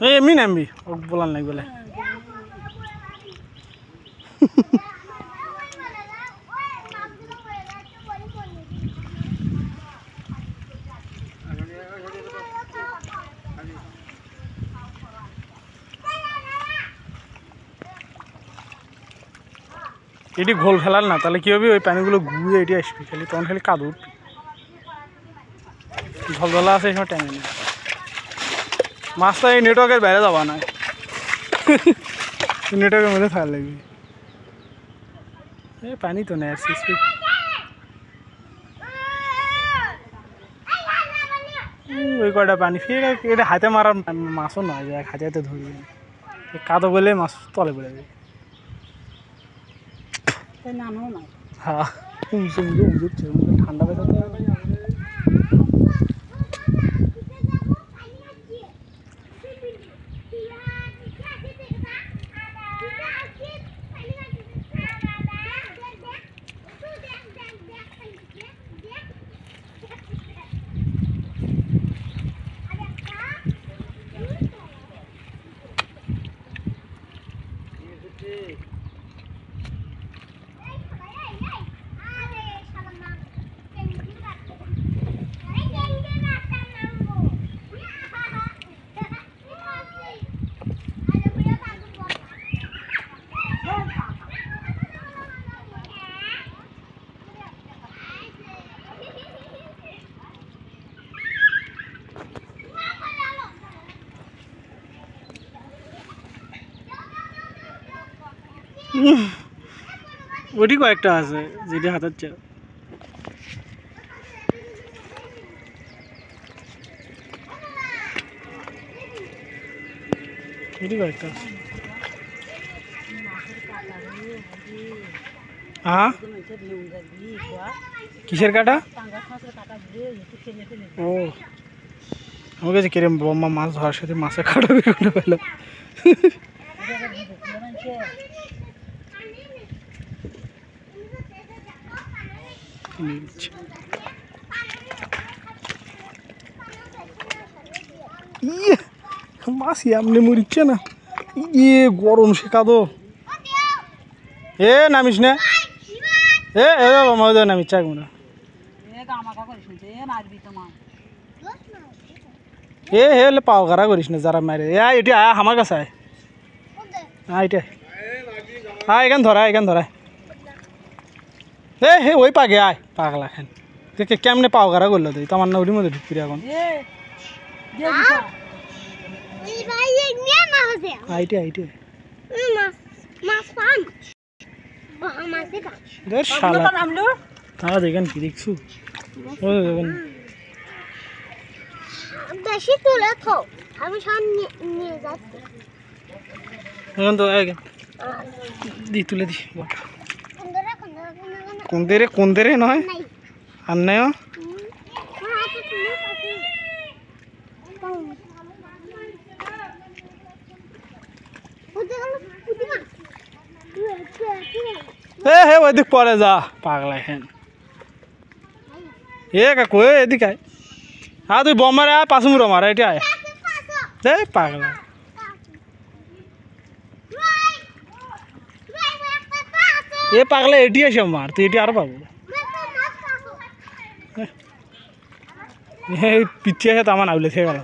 এমনি নামবি ও বলার নাই বলে এটি ঘোল ফেলাল না তাহলে কি হবে ওই পানিগুলো ঘুরে এটি আসবি খালি তখন খালি কাদু ঝলঝলা আছে এই সময় টাইমে নেই মাছটা এই নেটওয়ার্কের বাইরে যাবা না নেটওয়ার্কের মধ্যে থাকা লাগবে এই পানি তো নেই ওই কয়টা পানি ফিরে এটা হাতে মারার মাছও নয় যে হাতে হাতে ধরবে কাদো বলে মাছ তলে পড়ে যাবে হ্যাঁ ঠান্ডা বেলা ওটি কয়েকটা আছে যেটি হাতাচ্ছে ওটি কয়েকটা আছে হ্যাঁ কিসের কাটা ও আমার কাছে কিরম বম্মা মাছ ধরার সাথে মাছের কাটা বের করে পেল মাছ এমনি মরিচ্ছে না ইয়ে গরম শেখা তো এ নামিস না এ আমাদের নামিস চাক মনে এ হে পাও গারা করিস না যারা মারে এটি আয় আমার কাছে আয় এটা আয় এখান ধরা এ হে ওই পাগে আয় পাগলা খান কেমনে পাও গারা করলো তুই তোমার না ওটির মধ্যে ঢুকবি এখন আইটে দেখেন কি দেখছু বেশি তুলে থো আমি সব নিয়ে যাচ্ছি এখন তো দি তুলে দি কোন দেরে নয় আর নেও হে ওই দিক পরে যা পাগলা এখন এ কাকু এদিকে আয় হ্যাঁ তুই বম মারে আয় পাঁচমুড়ো মারা এটা আয় দে পাগলা এ পাগলা এটি আসে মার তুই এটি আরো পাবো পিছিয়ে আসে তো আমার নাবলে থেকে গেল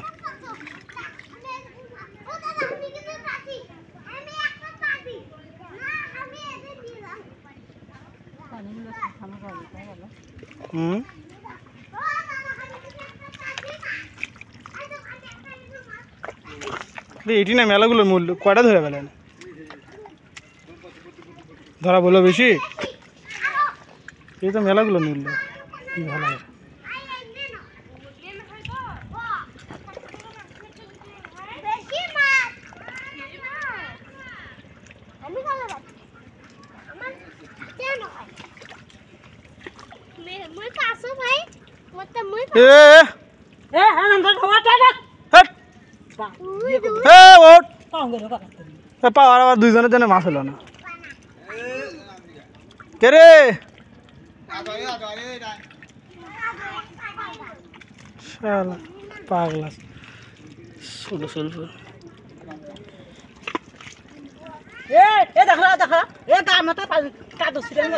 এটি না মেলাগুলো মূল্য কয়টা ধরে পেলেন ধরা বলো বেশি এই তো মেলাগুলো মূল্য ভালো পাওয়ার আবার দুইজনের জন্য মাছ হলো না কে রে পাগলা ষোলো এ দেখো দেখো এ গার মতো কাদো ছিলেন